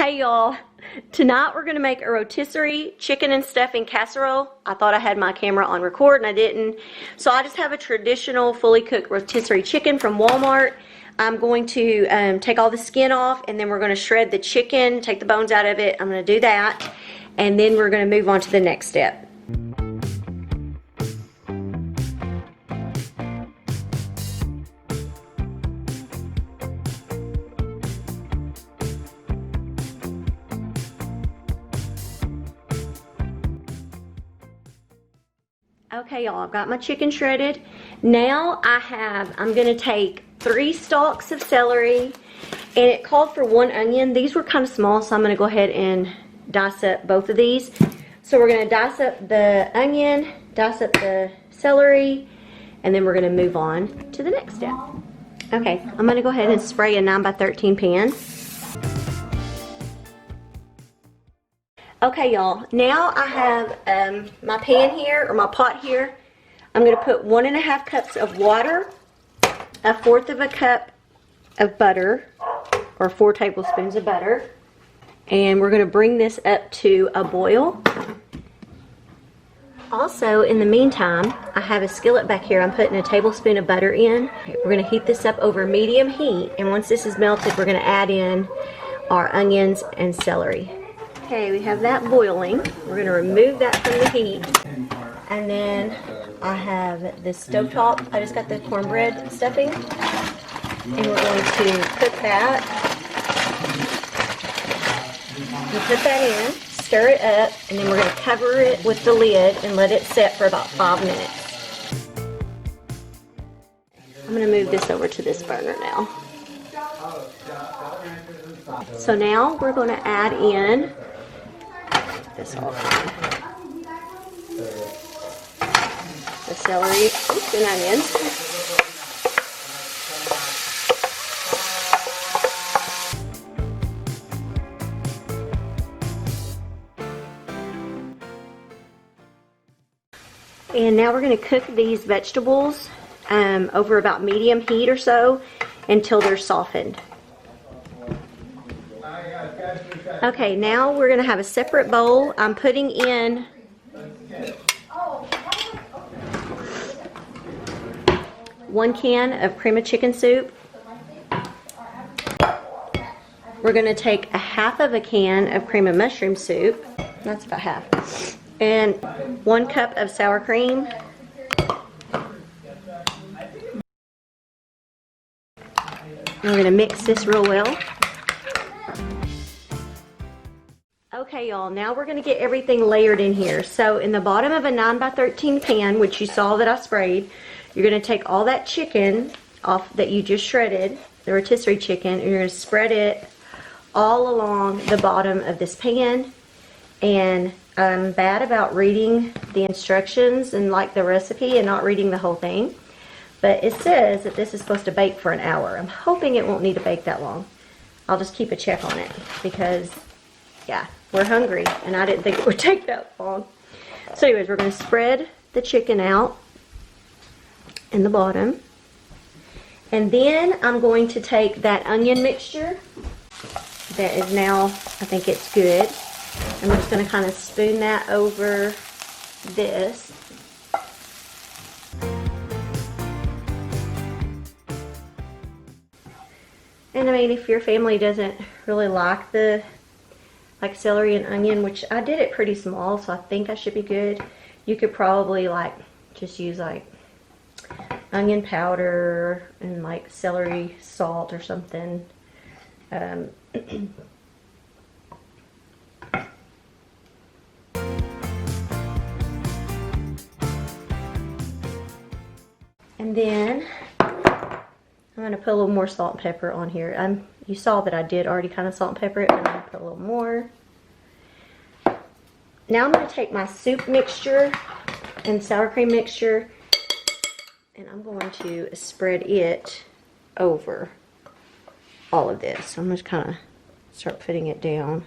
Hey y'all, tonight we're gonna make a rotisserie chicken and stuffing casserole. I thought I had my camera on record and I didn't. So I just have a traditional fully cooked rotisserie chicken from Walmart. I'm going to take all the skin off and then we're gonna shred the chicken, take the bones out of it. I'm gonna do that and then we're gonna move on to the next step. Okay y'all, I've got my chicken shredded. Now I'm gonna take 3 stalks of celery, and it called for 1 onion. These were kind of small, so I'm gonna go ahead and dice up both of these. So we're gonna dice up the onion, dice up the celery, and then we're gonna move on to the next step. Okay, I'm gonna go ahead and spray a 9x13 pan. Okay y'all, now I have my pan here, or my pot here. I'm going to put 1½ cups of water, 1/4 cup of butter, or 4 tablespoons of butter. And we're going to bring this up to a boil. Also, in the meantime, I have a skillet back here. I'm putting a tablespoon of butter in. We're going to heat this up over medium heat, and once this is melted, we're going to add in our onions and celery. Okay, we have that boiling. We're going to remove that from the heat. And then I have this stovetop. I just got the cornbread stuffing. And we're going to cook that. We'll put that in, stir it up, and then we're going to cover it with the lid and let it set for about 5 minutes. I'm going to move this over to this burner now. So now we're going to add in this off. The celery, oops, and onions. And now we're going to cook these vegetables over about medium heat or so until they're softened. Okay, now we're going to have a separate bowl. I'm putting in one can of cream of chicken soup. We're going to take 1/2 can of cream of mushroom soup. That's about half. And 1 cup of sour cream. And we're going to mix this real well. Okay y'all, now we're going to get everything layered in here. So in the bottom of a 9x13 pan, which you saw that I sprayed, you're going to take all that chicken off that you just shredded, the rotisserie chicken, and you're going to spread it all along the bottom of this pan. And I'm bad about reading the instructions and like the recipe and not reading the whole thing. But it says that this is supposed to bake for an hour. I'm hoping it won't need to bake that long. I'll just keep a check on it because, yeah, we're hungry and I didn't think it would take that long. So anyways, we're going to spread the chicken out in the bottom. And then I'm going to take that onion mixture that is now, I think it's good. I'm just going to kind of spoon that over this. And I mean, if your family doesn't really like celery and onion, which I did it pretty small, so I think I should be good. You could probably just use onion powder and celery salt or something. And then I'm going to put a little more salt and pepper on here. You saw that I did already kind of salt and pepper it, but I'm going to put a little more. Now I'm going to take my soup mixture and sour cream mixture, and I'm going to spread it over all of this. So I'm just kind of start putting it down.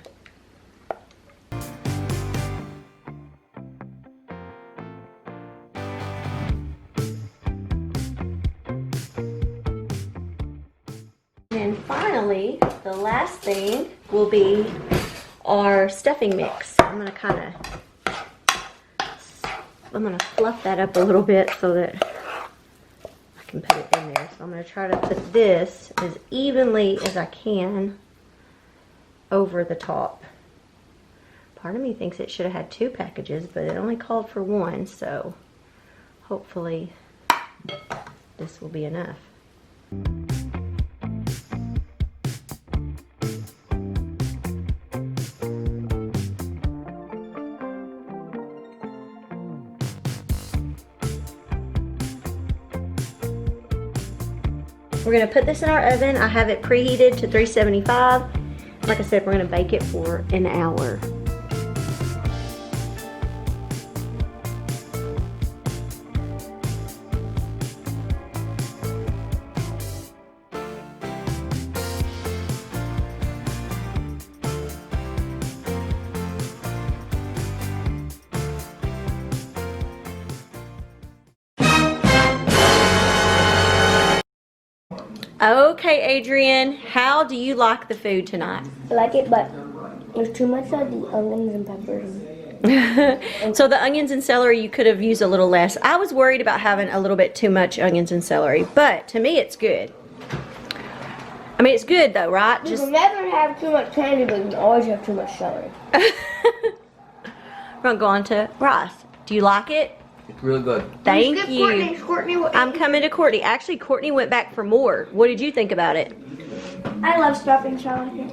And finally, the last thing will be our stuffing mix. I'm gonna fluff that up a little bit so that I can put it in there. So I'm gonna try to put this as evenly as I can over the top. Part of me thinks it should have had 2 packages, but it only called for 1, so hopefully this will be enough. We're gonna put this in our oven. I have it preheated to 375. Like I said, we're gonna bake it for an hour. Okay, Adrian, how do you like the food tonight? I like it, but there's too much of the onions and peppers. So the onions and celery, you could have used a little less. I was worried about having a little bit too much onions and celery, but to me it's good. I mean, it's good though, right? You can never have too much candy, but you can always have too much celery. We're gonna go on to Bryce. Do you like it? It's really good. Thank you. Courtney, I'm coming to Courtney. Actually, Courtney went back for more. What did you think about it? I love stuffing, so I like it.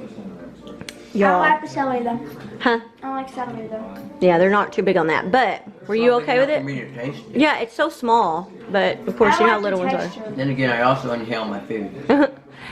I don't like the celery though. Huh? I don't like celery though. Yeah, they're not too big on that. But were you okay with it? For me to taste it. Yeah, it's so small. But of course, you know how little ones are. Then again, I also inhale my food.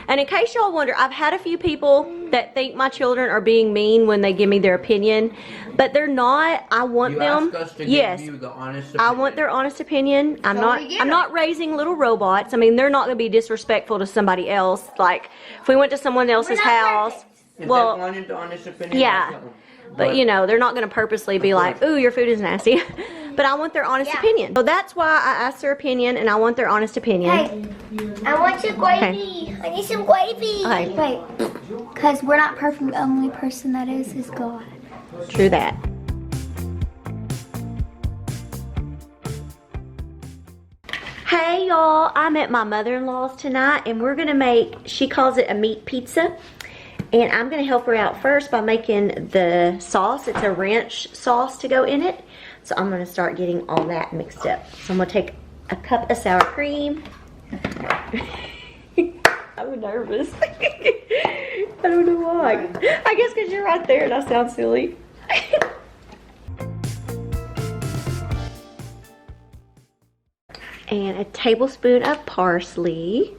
And in case y'all wonder, I've had a few people that think my children are being mean when they give me their opinion, but they're not. I want You them. ask us to Yes, give you the honest I opinion. want their honest opinion. I'm So not raising little robots. I mean, they're not going to be disrespectful to somebody else. Like if we went to someone else's house, If well, they wanted the honest opinion, yeah. that's something. But you know, they're not going to purposely be like, "Ooh, your food is nasty." But I want their honest opinion. So that's why I asked their opinion, and I want their honest opinion. Hey, I want some gravy. I need some gravy. Okay. Wait, because we're not perfect. The only person that is God. True that. Hey y'all, I'm at my mother-in-law's tonight and we're gonna make, she calls it a meat pizza. And I'm gonna help her out first by making the sauce. It's a ranch sauce to go in it. So I'm gonna start getting all that mixed up. So I'm gonna take a cup of sour cream. I'm nervous. I don't know why. I guess because you're right there and I sound silly. And a tablespoon of parsley.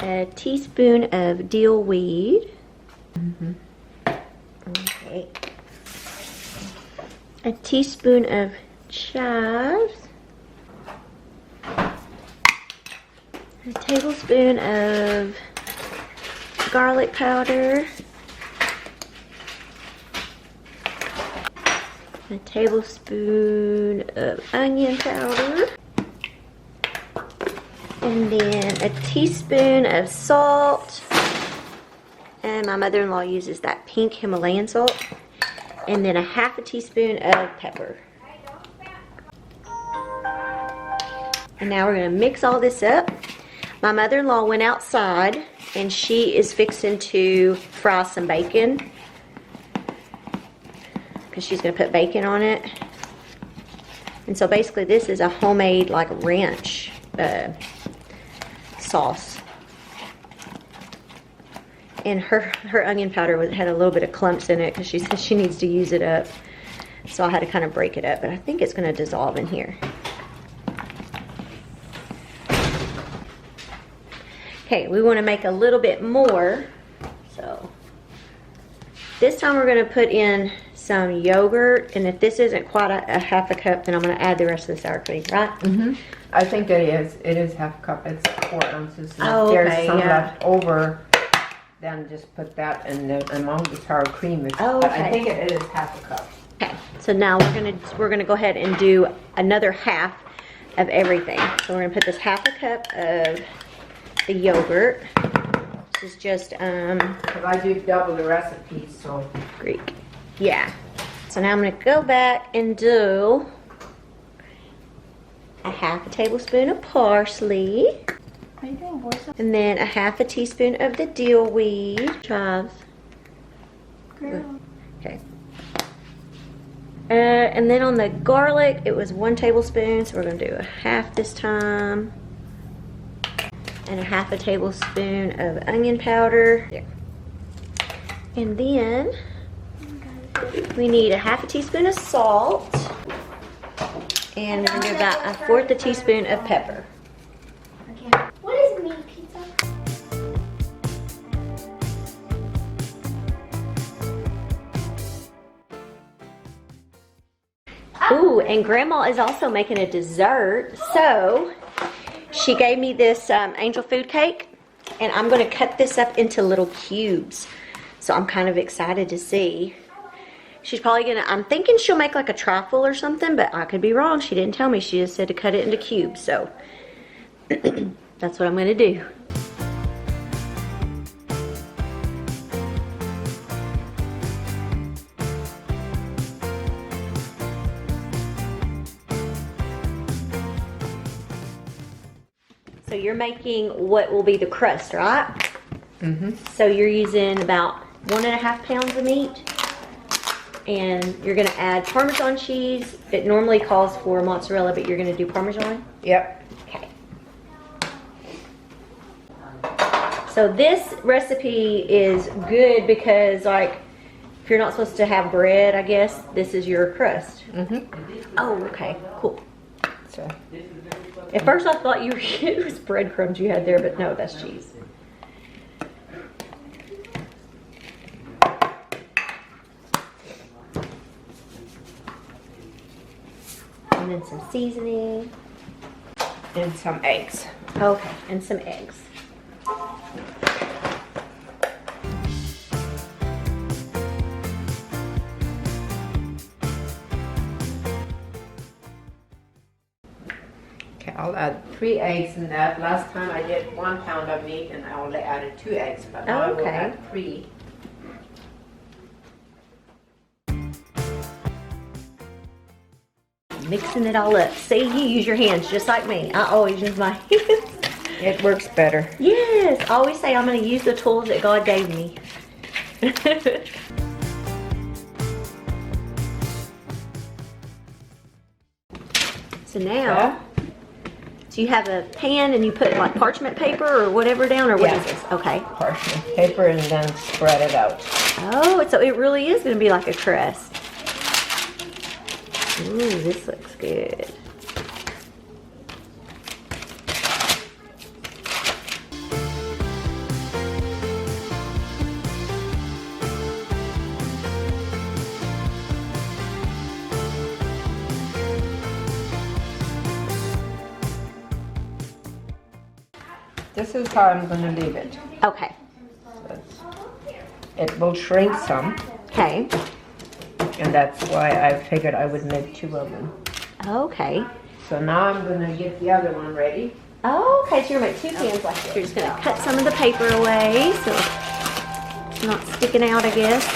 A teaspoon of dill weed. Okay. A teaspoon of chives. A tablespoon of garlic powder. A tablespoon of onion powder. And then a teaspoon of salt. And my mother-in-law uses that pink Himalayan salt. And then a half a teaspoon of pepper. And now we're going to mix all this up. My mother-in-law went outside and she is fixing to fry some bacon. Because she's going to put bacon on it. And so basically this is a homemade like ranch sauce. And her onion powder had a little bit of clumps in it because she said she needs to use it up. So I had to kind of break it up, but I think it's going to dissolve in here. Okay, we want to make a little bit more. So this time we're going to put in some yogurt, and if this isn't quite a half a cup, then I'm going to add the rest of the sour cream, right? I think it is. It is half a cup. It's 4 ounces. And Oh, if there's okay, some yeah. left over, then just put that in the amount of sour cream. Oh, But okay. I think it is half a cup. Okay, so now we're gonna go ahead and do another half of everything. So we're gonna put this half a cup of the yogurt. This is just Because I do double the recipes, so. Greek. Yeah. So now I'm going to go back and do a half a tablespoon of parsley. Are you doing voice? And then a half a teaspoon of the dill weed. Chives. Girl. Okay. And then on the garlic, it was 1 tablespoon, so we're going to do a half this time. And a half a tablespoon of onion powder. There. And then we need a half a teaspoon of salt. And we're going to do about a 1/4 a teaspoon of pepper. Okay. What is meat pizza? Ooh, and Grandma is also making a dessert. So she gave me this angel food cake, and I'm going to cut this up into little cubes. So I'm kind of excited to see. She's probably going to, I'm thinking she'll make like a trifle or something, but I could be wrong. She didn't tell me. She just said to cut it into cubes. So that's what I'm going to do. So you're making what will be the crust, right? Mm-hmm. So you're using about 1.5 pounds of meat, and you're going to add Parmesan cheese. It normally calls for mozzarella, but you're going to do Parmesan. Yep. Okay. So this recipe is good because, like, if you're not supposed to have bread, I guess this is your crust. Mm-hmm. Oh, okay, cool. So. At first I thought it was breadcrumbs you had there, but no, that's cheese. And then some seasoning. And some eggs. Okay, and some eggs. Okay, I'll add 3 eggs in that. Last time I did 1 pound of meat and I only added 2 eggs, but now I will Okay. add 3. Mixing it all up. See, you use your hands just like me. I always use my hands. It works better. Yes, I always say I'm going to use the tools that God gave me. So now, so you have a pan and you put like parchment paper or whatever down, or what Yeah. is this? Okay. Parchment paper and then spread it out. Oh, so it really is going to be like a crust. Ooh, this looks good. This is how I'm going to leave it. Okay. It will shrink some, Okay. and that's why I figured I would make 2 of them. Okay. So now I'm going to get the other one ready. Oh, okay, so you're going to make 2 pans like this. You're just going to cut some of the paper away so it's not sticking out, I guess.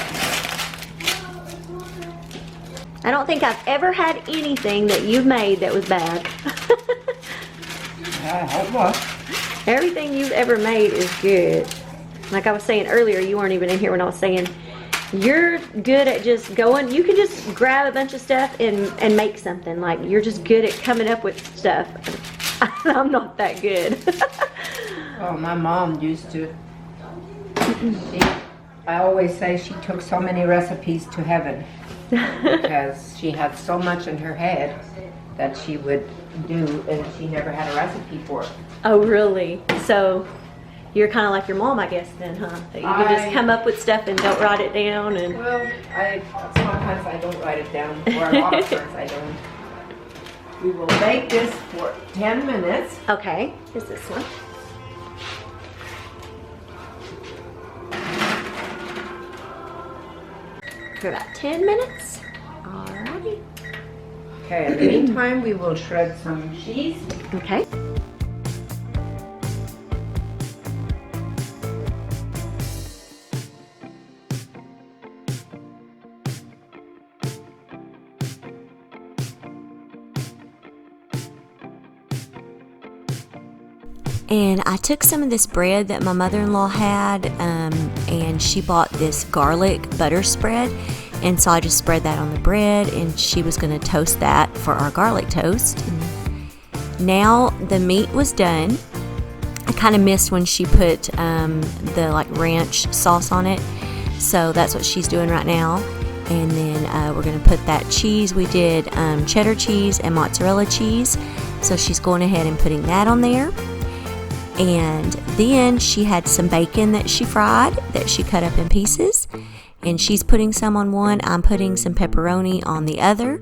I don't think I've ever had anything that you've made that was bad. I hope not. Everything you've ever made is good. Like I was saying earlier, you weren't even in here when I was saying, you're good at just going, you can just grab a bunch of stuff and make something. Like, you're just good at coming up with stuff. I'm not that good. Well, my mom used to. I always say she took so many recipes to heaven because she had so much in her head that she would do, and she never had a recipe for it. Oh, really? So you're kind of like your mom, I guess, then, huh? That you can just come up with stuff and don't write it down. And Well, sometimes I don't write it down, or a lot of times I don't. We will bake this for 10 minutes. okay, is this one? For about 10 minutes. Alrighty. Okay, in the meantime, we will shred some cheese. Okay. And I took some of this bread that my mother-in-law had, and she bought this garlic butter spread. And so I just spread that on the bread, and she was going to toast that for our garlic toast. And now the meat was done. I kind of missed when she put the like ranch sauce on it. So that's what she's doing right now. And then we're going to put that cheese. We did cheddar cheese and mozzarella cheese. So she's going ahead and putting that on there. And then she had some bacon that she fried, that she cut up in pieces. And she's putting some on one. I'm putting some pepperoni on the other.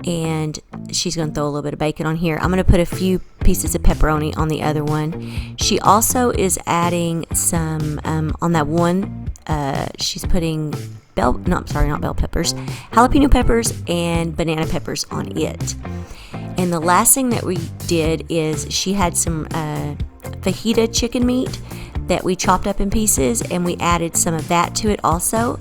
And she's going to throw a little bit of bacon on here. I'm going to put a few pieces of pepperoni on the other one. She also is adding some, on that one, she's putting not bell peppers, jalapeno peppers and banana peppers on it. And the last thing that we did is she had some fajita chicken meat that we chopped up in pieces, and we added some of that to it also.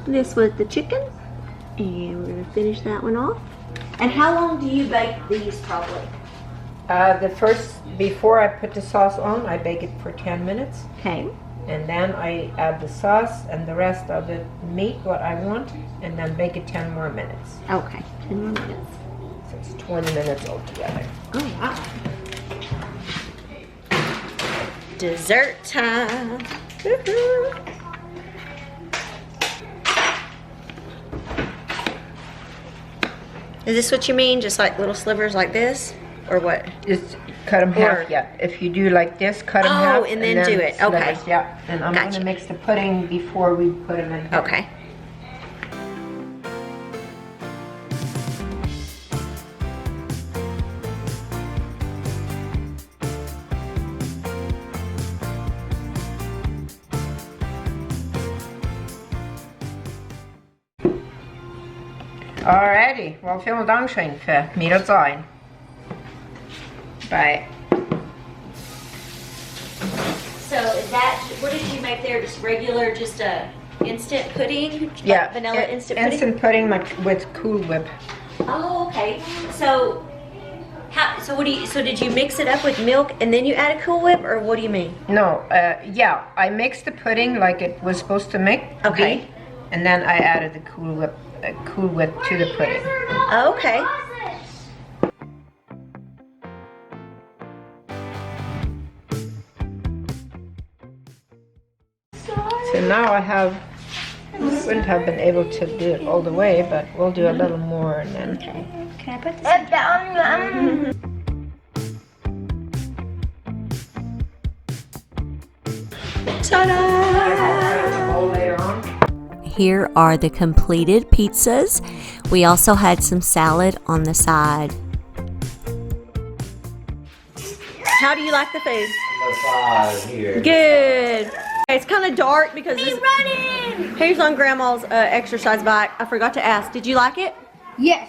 This was the chicken, and we're going to finish that one off. And how long do you bake these probably? Before I put the sauce on, I bake it for 10 minutes. Okay. And then I add the sauce and the rest of the meat, what I want, and then bake it 10 more minutes. Okay, 10 more minutes. So it's 20 minutes altogether. Oh, wow. Dessert time. Woo-hoo. Is this what you mean? Just like little slivers like this? Or what? Just cut them half, yeah. If you do like this, cut them half. Oh, and then do it. Okay. Slivers, yeah. And I'm going to mix the pudding before we put them in here. Okay. Alrighty, well, vielen Dank schön für mir sein. Bye. So is that, what did you make there? Just regular, just a instant pudding? Yeah, Like vanilla instant pudding? Instant pudding with Cool Whip. Oh, okay. So, so did you mix it up with milk and then you add a Cool Whip, or what do you mean? No, yeah, I mixed the pudding like it was supposed to make. Okay. And then I added the Cool Whip to the pudding. Okay. So now wouldn't have been able to do it all the way, but we'll do a little more and then. Okay. Can I put this Ta-da! Here are the completed pizzas. We also had some salad on the side. How do you like the food? Here. Good. It's kind of dark because he's running. Here's on Grandma's exercise bike. I forgot to ask. Did you like it? Yes.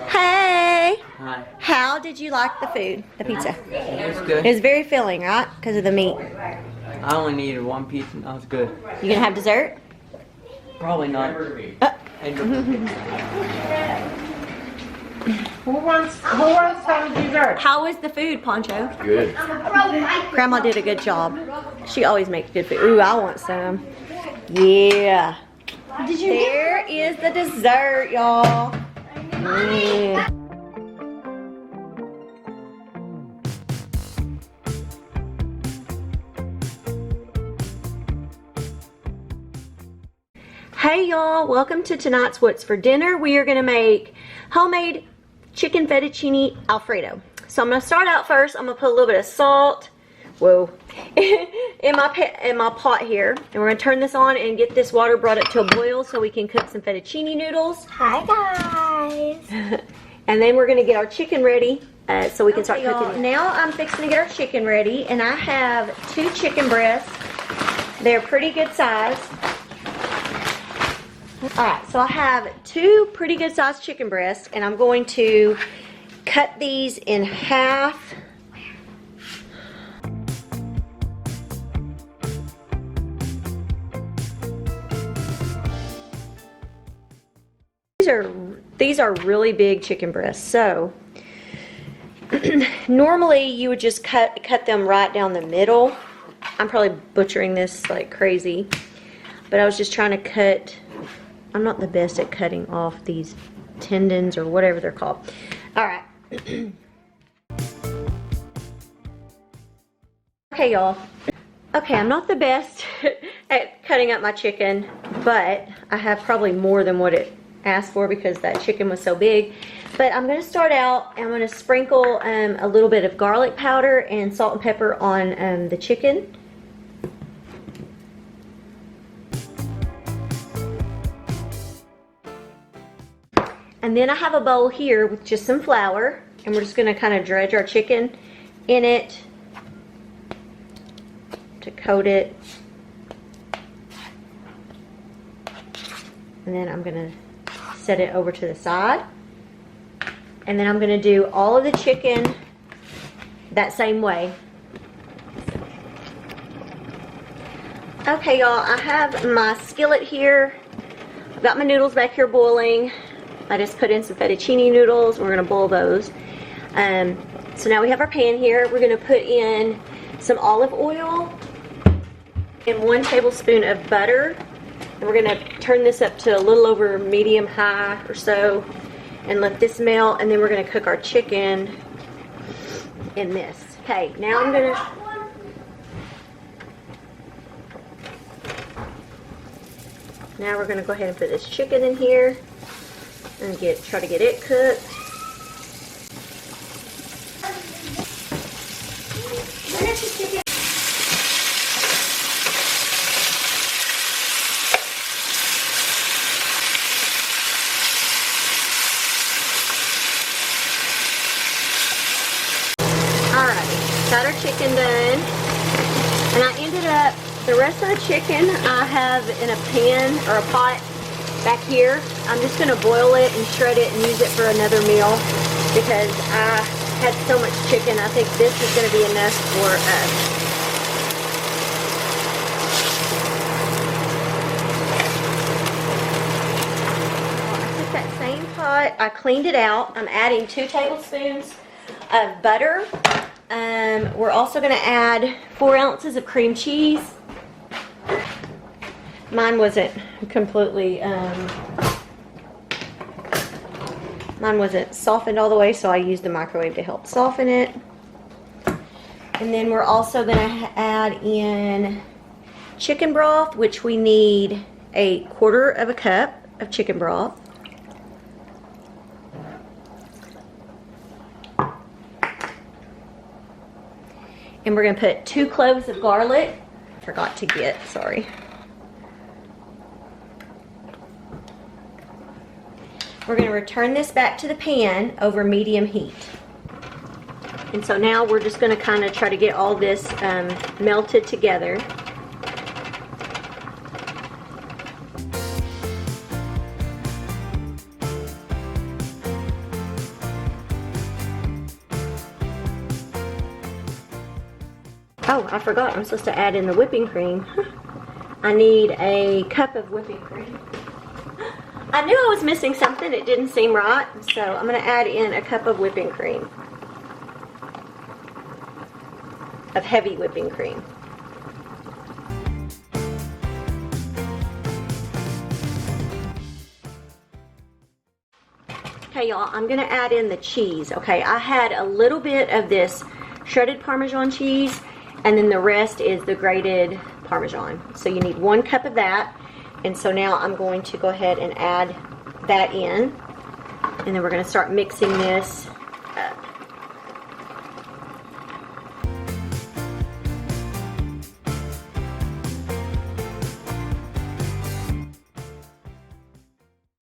Hey. Hi. How did you like the food? The pizza. It's good. It was very filling, right? Because of the meat. I only needed one piece and that was good. You gonna have dessert? Probably not. Who wants some dessert? How was the food, Poncho? Good. Grandma did a good job. She always makes good food. Ooh, I want some. Yeah. There is the dessert, y'all. Yeah. Hey y'all, welcome to tonight's What's for Dinner. We are going to make homemade chicken fettuccine Alfredo. So I'm going to start out first. I'm going to put a little bit of salt, whoa, in my pot here. And we're going to turn this on and get this water brought up to a boil so we can cook some fettuccine noodles. Hi guys. And then we're going to get our chicken ready so we can start cooking. Now I'm fixing to get our chicken ready, and I have 2 chicken breasts. They're pretty good size. Alright, so I have 2 pretty good sized chicken breasts, and I'm going to cut these in half. these are really big chicken breasts. So normally you would just cut them right down the middle. I'm probably butchering this like crazy, but I was just trying to cut. I'm not the best at cutting off these tendons or whatever they're called. All right. Okay, y'all. Okay, I'm not the best at cutting up my chicken, but I have probably more than what it asked for because that chicken was so big. But I'm going to start out, I'm going to sprinkle a little bit of garlic powder and salt and pepper on the chicken. And then I have a bowl here with just some flour, and we're just going to kind of dredge our chicken in it to coat it. And then I'm going to set it over to the side. And then I'm going to do all of the chicken that same way. Okay, y'all, I have my skillet here. I've got my noodles back here boiling. I just put in some fettuccine noodles. We're going to boil those. So now we have our pan here. We're going to put in some olive oil and 1 tablespoon of butter. And we're going to turn this up to a little over medium high or so and let this melt. And then we're going to cook our chicken in this. Okay, now I'm going to... Now we're going to go ahead and put this chicken in here and try to get it cooked. Alright, got our chicken done. And I ended up, the rest of the chicken I have in a pan or a pot back here. I'm just going to boil it and shred it and use it for another meal because I had so much chicken. I think this is going to be enough for us. I took that same pot, I cleaned it out. I'm adding 2 tablespoons of butter. We're also going to add 4 ounces of cream cheese. Mine wasn't completely, mine wasn't softened all the way, so I used the microwave to help soften it. And then we're also going to add in chicken broth, which we need 1/4 cup of chicken broth. And we're going to put 2 cloves of garlic. Forgot to get, sorry. We're going to return this back to the pan over medium heat. And so now we're just going to kind of try to get all this melted together. Oh, I forgot, I'm supposed to add in the whipping cream. I need 1 cup of whipping cream. I knew I was missing something, it didn't seem right, so I'm going to add in 1 cup of whipping cream. Of heavy whipping cream. Okay, y'all, I'm going to add in the cheese. Okay, I had a little bit of this shredded Parmesan cheese, and then the rest is the grated Parmesan. So you need 1 cup of that. And so now I'm going to go ahead and add that in. And then we're going to start mixing this up.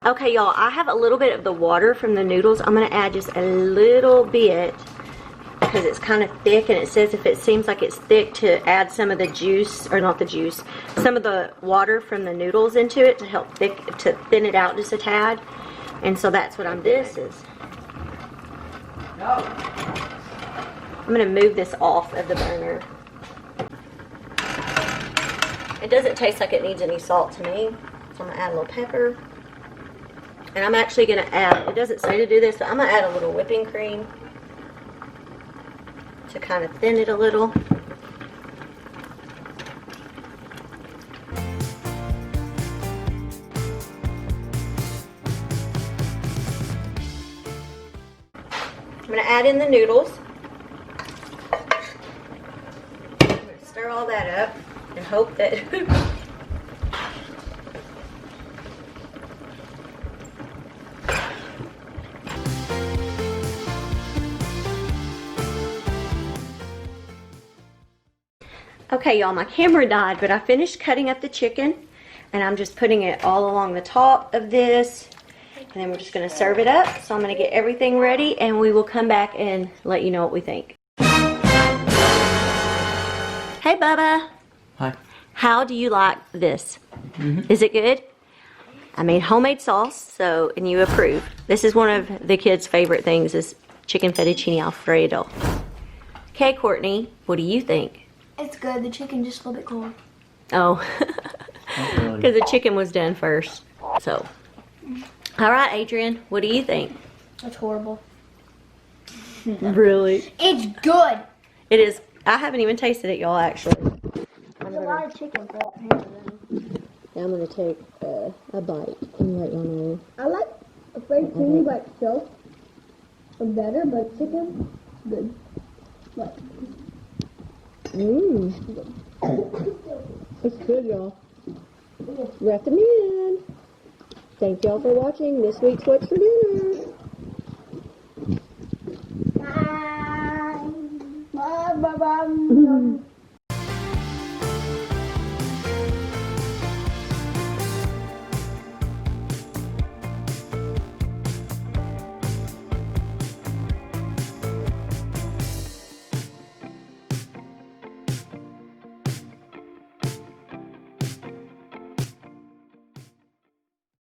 Okay, y'all, I have a little bit of the water from the noodles. I'm going to add just a little bit because it's kind of thick, and it says if it seems like it's thick to add some of the juice, or not the juice, some of the water from the noodles into it to help thin it out just a tad. And so that's what I'm doing. I'm going to move this off of the burner. It doesn't taste like it needs any salt to me, so I'm going to add a little pepper. And I'm actually going to add, it doesn't say to do this, but I'm going to add a little whipping cream to kind of thin it a little. I'm going to add in the noodles. I'm going to stir all that up and hope that okay, y'all, my camera died, but I finished cutting up the chicken, and I'm just putting it all along the top of this, and then we're just going to serve it up. So I'm going to get everything ready, and we will come back and let you know what we think. Hey, Bubba. Hi. How do you like this? Is it good? I made homemade sauce, so, and you approve. This is one of the kids' favorite things, is chicken fettuccine Alfredo. Okay, Courtney, what do you think? It's good. The chicken just a little bit cold. Oh, Not really. because the chicken was done first. So, all right, Adrian, what do you think? It's horrible. Really? It's good. It is. I haven't even tasted it, y'all, actually. There's a lot of chicken for that pan. Now I'm going to take a bite and let y'all know. I like fettuccine by itself better, but chicken, good. What? Mmm. It's good, y'all. Recommend. Thank y'all for watching this week's What's for Dinner. Bye. Bye. Bye.